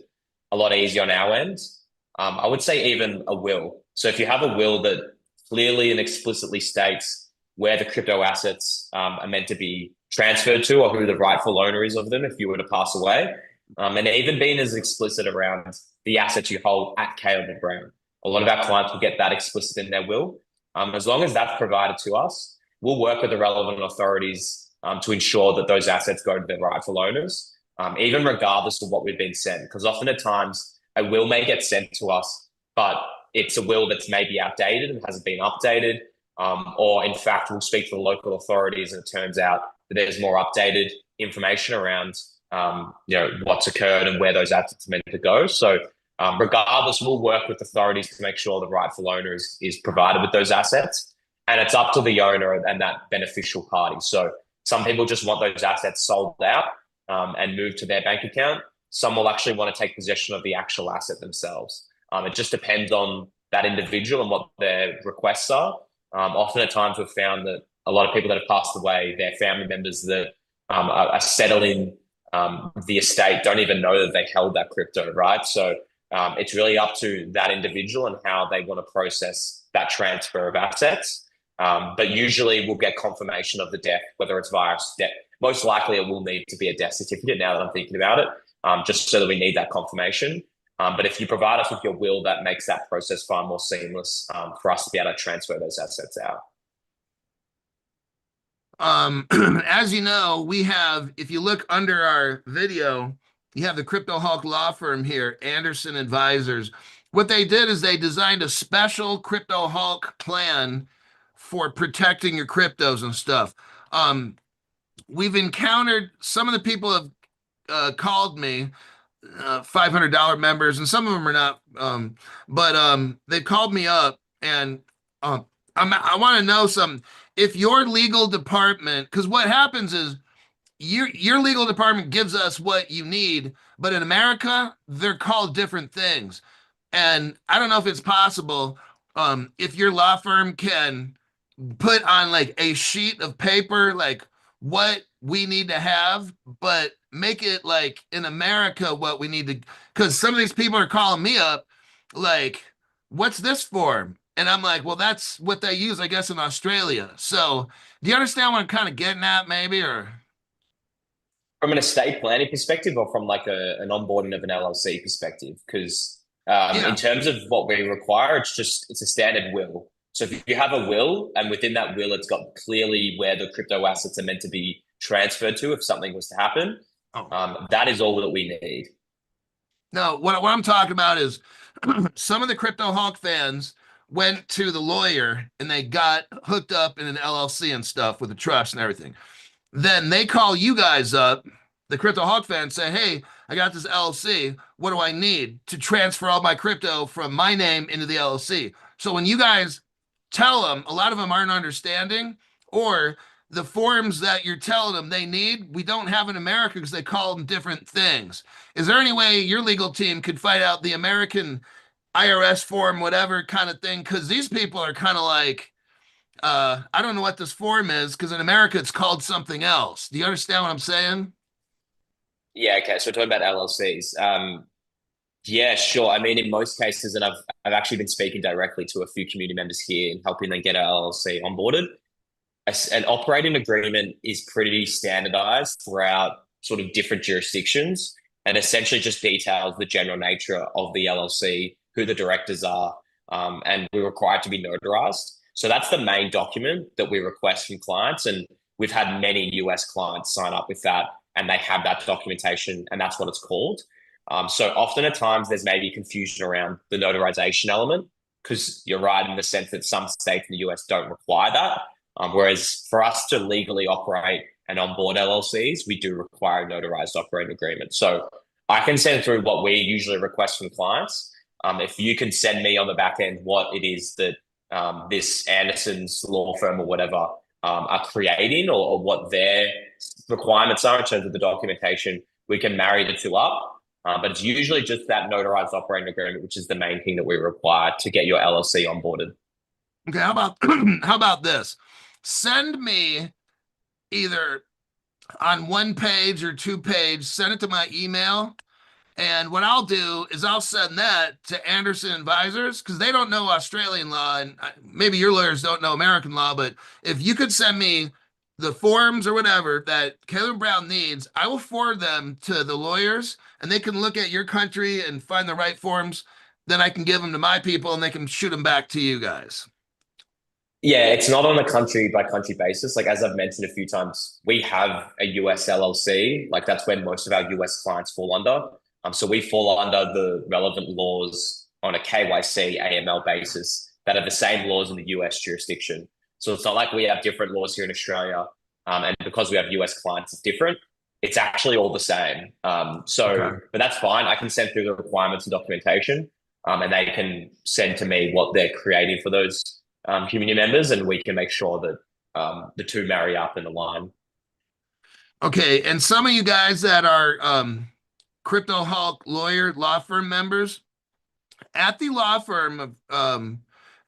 a lot easier on our end, I would say even a will. So if you have a will that clearly and explicitly states where the crypto assets are meant to be transferred to or who the rightful owner is of them if you were to pass away, and even being as explicit around the assets you hold at Caleb and Brown. A lot of our clients will get that explicit in their will. As long as that's provided to us, we'll work with the relevant authorities to ensure that those assets go to their rightful owners, even regardless of what we've been sent. Because often at times, a will may get sent to us, but it's a will that's maybe outdated and hasn't been updated. Or in fact, we'll speak to the local authorities and it turns out that there's more updated information around what's occurred and where those assets are meant to go. So regardless, we'll work with authorities to make sure the rightful owner is provided with those assets. And it's up to the owner and that beneficial party. So some people just want those assets sold out and moved to their bank account. Some will actually want to take possession of the actual asset themselves. It just depends on that individual and what their requests are. Often at times we've found that a lot of people that have passed away, their family members that are settling the estate don't even know that they held that crypto, right? So it's really up to that individual and how they want to process that transfer of assets. But usually we'll get confirmation of the death, whether it's via death. Most likely it will need to be a death certificate now that I'm thinking about it, just so that we need that confirmation. But if you provide us with your will, that makes that process far more seamless for us to be able to transfer those assets out. As you know, we have, if you look under our video, you have the Crypto Hulk law firm here, Anderson Advisors. What they did is they designed a special Crypto Hulk plan for protecting your cryptos and stuff. We've encountered some of the people have called me, $500 members, and some of them are not. But they called me up, and I want to know some. If your legal department, because what happens is your legal department gives us what you need, but in America they're called different things, and I don't know if it's possible. If your law firm can put on like a sheet of paper like what we need to have, but make it like in America what we need to, because some of these people are calling me up like, what's this for? And I'm like, well, that's what they use, I guess, in Australia. So do you understand what I'm kind of getting at, maybe? Or From an estate planning perspective or from like an onboarding of an LLC perspective? Because yeah. in terms of what we require, it's a standard will. So if you have a will and within that will, it's got clearly where the crypto assets are meant to be transferred to if something was to happen. That is all that we need. No, what I'm talking about is some of the Crypto Hulk fans went to the lawyer and they got hooked up in an LLC and stuff with a trust and everything. Then they call you guys up, the Crypto Hulk fans, say, hey, I got this LLC. What do I need to transfer all my crypto from my name into the LLC? So when you guys tell them, a lot of them aren't understanding, or the forms that you're telling them they need, we don't have in America because they call them different things. Is there any way your legal team could find out the American IRS form, whatever kind of thing? Because these people are kind of like, I don't know what this form is, because in America it's called something else. Do you understand what I'm saying? Yeah, okay. So we're talking about LLCs. Yeah, sure. I mean, in most cases, and I've actually been speaking directly to a few community members here and helping them get our LLC onboarded. An operating agreement is pretty standardized throughout sort of different jurisdictions and essentially just details the general nature of the LLC, who the directors are, and we're required to be notarized. So that's the main document that we request from clients. And we've had many US clients sign up with that and they have that documentation and that's what it's called. So often at times there's maybe confusion around the notarization element because you're right in the sense that some states in the US don't require that. Whereas for us to legally operate and onboard LLCs, we do require a notarized operating agreement. So I can send through what we usually request from clients. If you can send me on the back end what it is that this Anderson's law firm or whatever are creating or what their requirements are in terms of the documentation, we can marry the two up. But it's usually just that notarized operating agreement, which is the main thing that we require to get your LLC onboarded. Okay, how about how about this? Send me either on one page or two page, send it to my email. And what I'll do is I'll send that to Anderson Advisors because they don't know Australian law and maybe your lawyers don't know American law. But if you could send me the forms or whatever that Caleb Brown needs, I will forward them to the lawyers and they can look at your country and find the right forms. Then I can give them to my people and they can shoot them back to you guys. Yeah, it's not on a country by country basis. Like as I've mentioned a few times, we have a US LLC. Like that's where most of our US clients fall under. So we fall under the relevant laws on a KYC AML basis that are the same laws in the US jurisdiction. So it's not like we have different laws here in Australia. And because we have US clients, it's different. It's actually all the same. Okay. But that's fine. I can send through the requirements and documentation, and they can send to me what they're creating for those community members, and we can make sure that the two marry up and align. Okay. And some of you guys that are Crypto Hulk lawyer law firm members, at the law firm of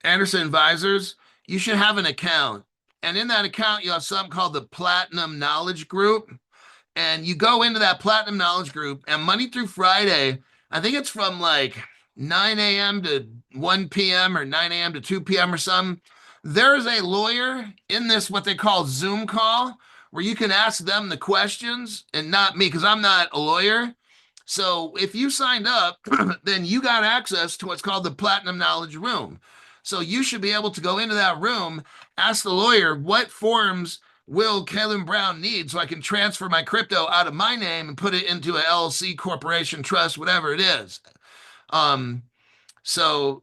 Anderson Advisors, you should have an account. And in that account, you have something called the Platinum Knowledge Group. And you go into that Platinum Knowledge Group, and Monday through Friday, I think it's from like 9 a.m. to 1 p.m. or 9 a.m. to 2 p.m. or something. There is a lawyer in this, what they call Zoom call, where you can ask them the questions and not me, because I'm not a lawyer. So if you signed up, then you got access to what's called the Platinum Knowledge Room. So you should be able to go into that room, ask the lawyer, what forms will Caleb Brown need so I can transfer my crypto out of my name and put it into a LLC, corporation, trust, whatever it is. Um, so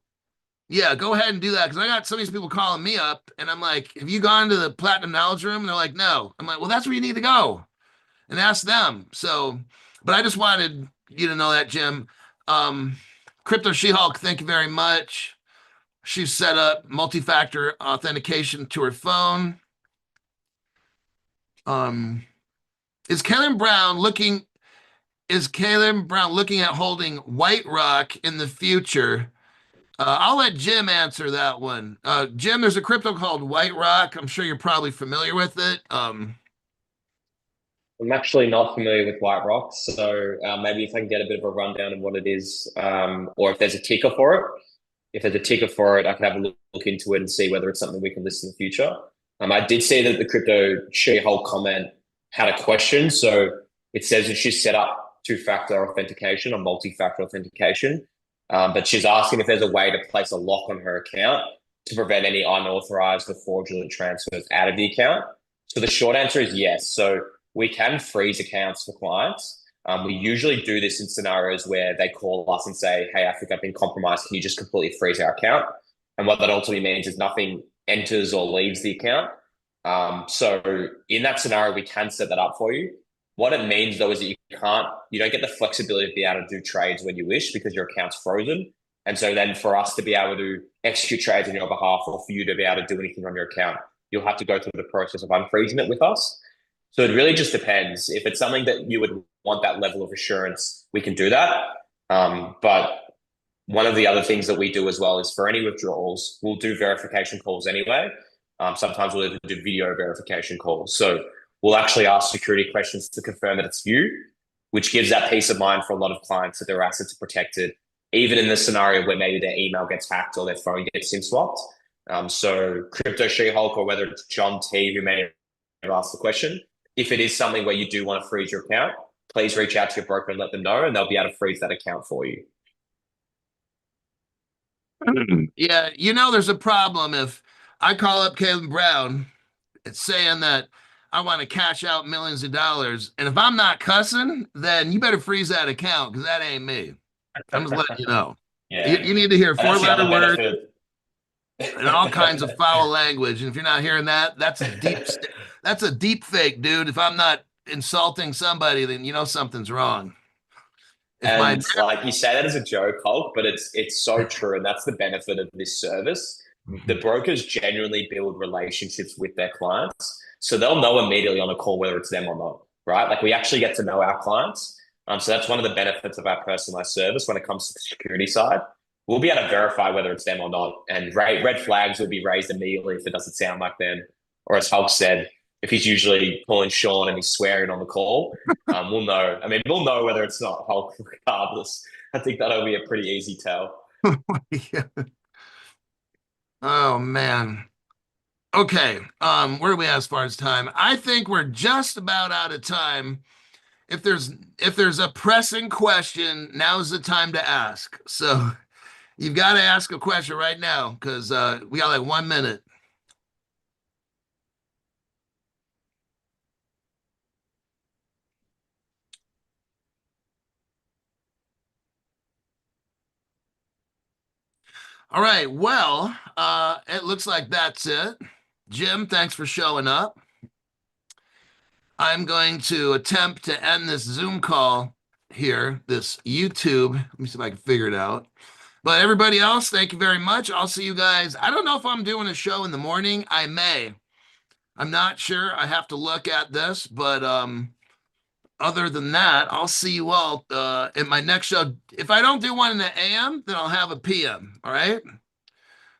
yeah, go ahead and do that because I got some of these people calling me up and I'm like, have you gone to the Platinum Knowledge Room? And they're like, no. I'm like, well, that's where you need to go and ask them. So, but I just wanted you to know that, Jim. Crypto She-Hulk, thank you very much. She's set up multi-factor authentication to her phone. Um, is Caleb Brown looking at holding White Rock in the future? I'll let Jim answer that one. Jim, there's a crypto called White Rock. I'm sure you're probably familiar with it. I'm actually not familiar with White Rock, so maybe if I can get a bit of a rundown of what it is, or if there's a ticker for it. If there's a ticker for it, I can have a look into it and see whether it's something we can list in the future. I did see that the Crypto She-Hulk comment had a question. So it says that she's set up two-factor authentication or multi-factor authentication, but she's asking if there's a way to place a lock on her account to prevent any unauthorized or fraudulent transfers out of the account. So the short answer is yes. So we can freeze accounts for clients. We usually do this in scenarios where they call us and say, hey, I think I've been compromised. Can you just completely freeze our account? And what that ultimately means is nothing enters or leaves the account. So in that scenario, we can set that up for you. What it means though is that you don't get the flexibility to be able to do trades when you wish because your account's frozen. And so then for us to be able to execute trades on your behalf or for you to be able to do anything on your account, you'll have to go through the process of unfreezing it with us. So it really just depends. If it's something that you would want that level of assurance, we can do that. But one of the other things that we do as well is for any withdrawals, we'll do verification calls anyway. Sometimes we'll even do video verification calls. So we'll actually ask security questions to confirm that it's you, which gives that peace of mind for a lot of clients that their assets are protected even in the scenario where maybe their email gets hacked or their phone gets SIM swapped. So Crypto She-Hulk, or whether it's John T who may have asked the question, if it is something where you do want to freeze your account, please reach out to your broker and let them know, and they'll be able to freeze that account for you. Yeah, you know, there's a problem if I call up Caleb Brown, it's saying that I want to cash out millions of dollars, and if I'm not cussing, then you better freeze that account because that ain't me. I'm just letting you know. You, Yeah. you need to hear And that's the four-letter other words benefit. and all kinds of foul language. And if you're not hearing that, that's a deep fake, dude. If I'm not insulting somebody, then you know something's wrong. If my And like you say that as a joke, Hulk, but it's so true, and that's the benefit of this service. The brokers genuinely build relationships with their clients, so they'll know immediately on a call whether it's them or not, right? Like we actually get to know our clients. So that's one of the benefits of our personalized service when it comes to the security side. We'll be able to verify whether it's them or not, and red flags will be raised immediately if it doesn't sound like them. Or as Hulk said, if he's usually calling Sean and he's swearing on the call, we'll know. I mean, we'll know whether it's not Hulk regardless. I think that'll be a pretty easy tell. Yeah. Oh man. Okay. Where are we at as far as time? I think we're just about out of time. If there's a pressing question, now's the time to ask. So you've got to ask a question right now because we got like 1 minute. All right. Well, it looks like that's it. Jim, thanks for showing up. I'm going to attempt to end this Zoom call here, this YouTube. Let me see if I can figure it out. But everybody else, thank you very much. I'll see you guys. I don't know if I'm doing a show in the morning. I may. I'm not sure. I have to look at this, but other than that, I'll see you all in my next show. If I don't do one in the AM, then I'll have a PM. All right.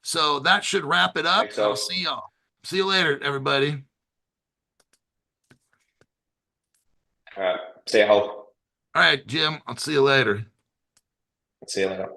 So that should wrap it up. Thanks, I'll Hulk. see y'all. See you later, everybody. All right. See you, Hulk. All right, Jim. I'll see you later. See you later.